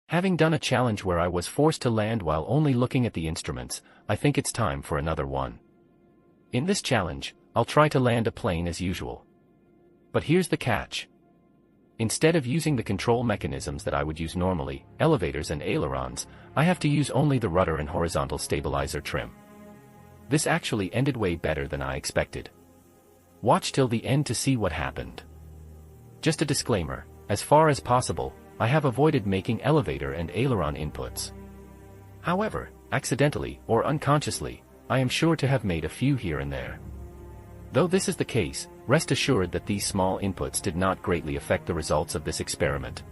Having done a challenge where I was forced to land while only looking at the instruments, I think it's time for another one. In this challenge, I'll try to land a plane as usual. But here's the catch. Instead of using the control mechanisms that I would use normally, elevators and ailerons, I have to use only the rudder and horizontal stabilizer trim. This actually ended way better than I expected. Watch till the end to see what happened. Just a disclaimer, as far as possible, I have avoided making elevator and aileron inputs. However, accidentally or unconsciously, I am sure to have made a few here and there. Though this is the case, rest assured that these small inputs did not greatly affect the results of this experiment.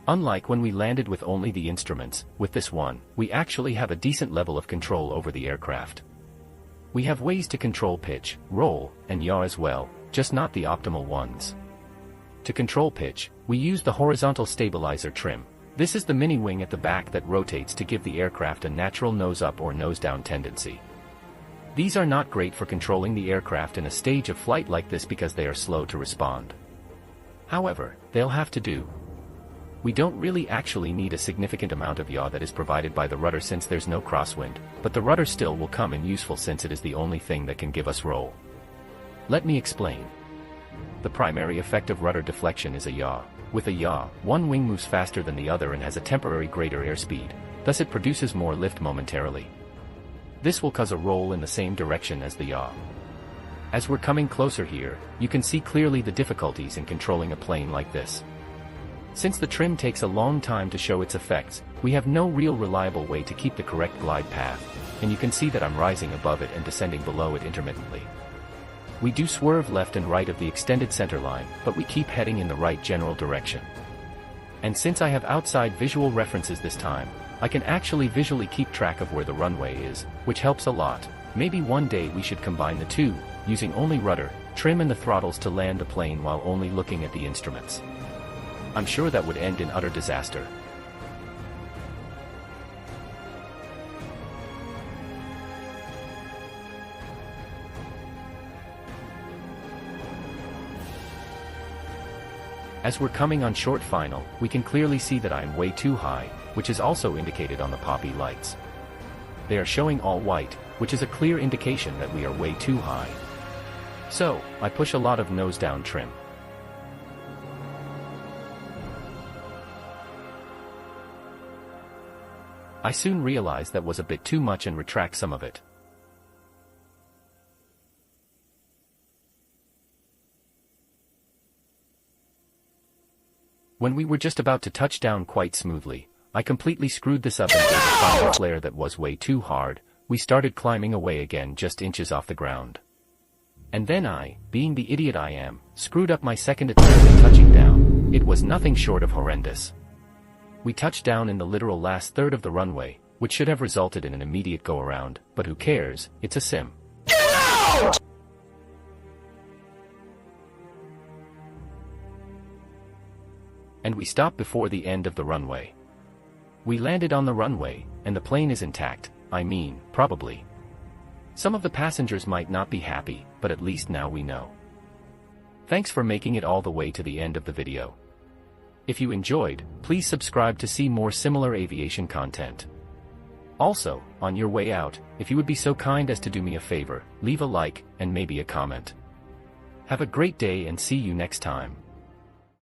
Unlike when we landed with only the instruments, with this one, we actually have a decent level of control over the aircraft. We have ways to control pitch, roll, and yaw as well, just not the optimal ones. To control pitch, we use the horizontal stabilizer trim. This is the mini wing at the back that rotates to give the aircraft a natural nose-up or nose-down tendency. These are not great for controlling the aircraft in a stage of flight like this because they are slow to respond. However, they'll have to do. We don't really actually need a significant amount of yaw that is provided by the rudder since there's no crosswind, but the rudder still will come in useful since it is the only thing that can give us roll. Let me explain. The primary effect of rudder deflection is a yaw. With a yaw, one wing moves faster than the other and has a temporary greater airspeed, thus it produces more lift momentarily. This will cause a roll in the same direction as the yaw. As we're coming closer here, you can see clearly the difficulties in controlling a plane like this. Since the trim takes a long time to show its effects, we have no real reliable way to keep the correct glide path, and you can see that I'm rising above it and descending below it intermittently. We do swerve left and right of the extended center line, but we keep heading in the right general direction. And since I have outside visual references this time, I can actually visually keep track of where the runway is, which helps a lot. Maybe one day we should combine the two, using only rudder, trim and the throttles to land the plane while only looking at the instruments. I'm sure that would end in utter disaster. As we're coming on short final, we can clearly see that I'm way too high, which is also indicated on the poppy lights. They are showing all white, which is a clear indication that we are way too high. So, I push a lot of nose-down trim. I soon realized that was a bit too much and retract some of it. When we were just about to touch down quite smoothly, I completely screwed this up and gave a final flare that was way too hard. We started climbing away again just inches off the ground. And then I, being the idiot I am, screwed up my second attempt at touching down. It was nothing short of horrendous. We touched down in the literal last third of the runway, which should have resulted in an immediate go-around, but who cares, it's a sim. Get out! And we stopped before the end of the runway. We landed on the runway, and the plane is intact, I mean, probably. Some of the passengers might not be happy, but at least now we know. Thanks for making it all the way to the end of the video. If you enjoyed, please subscribe to see more similar aviation content. Also, on your way out, if you would be so kind as to do me a favor, leave a like, and maybe a comment. Have a great day and see you next time.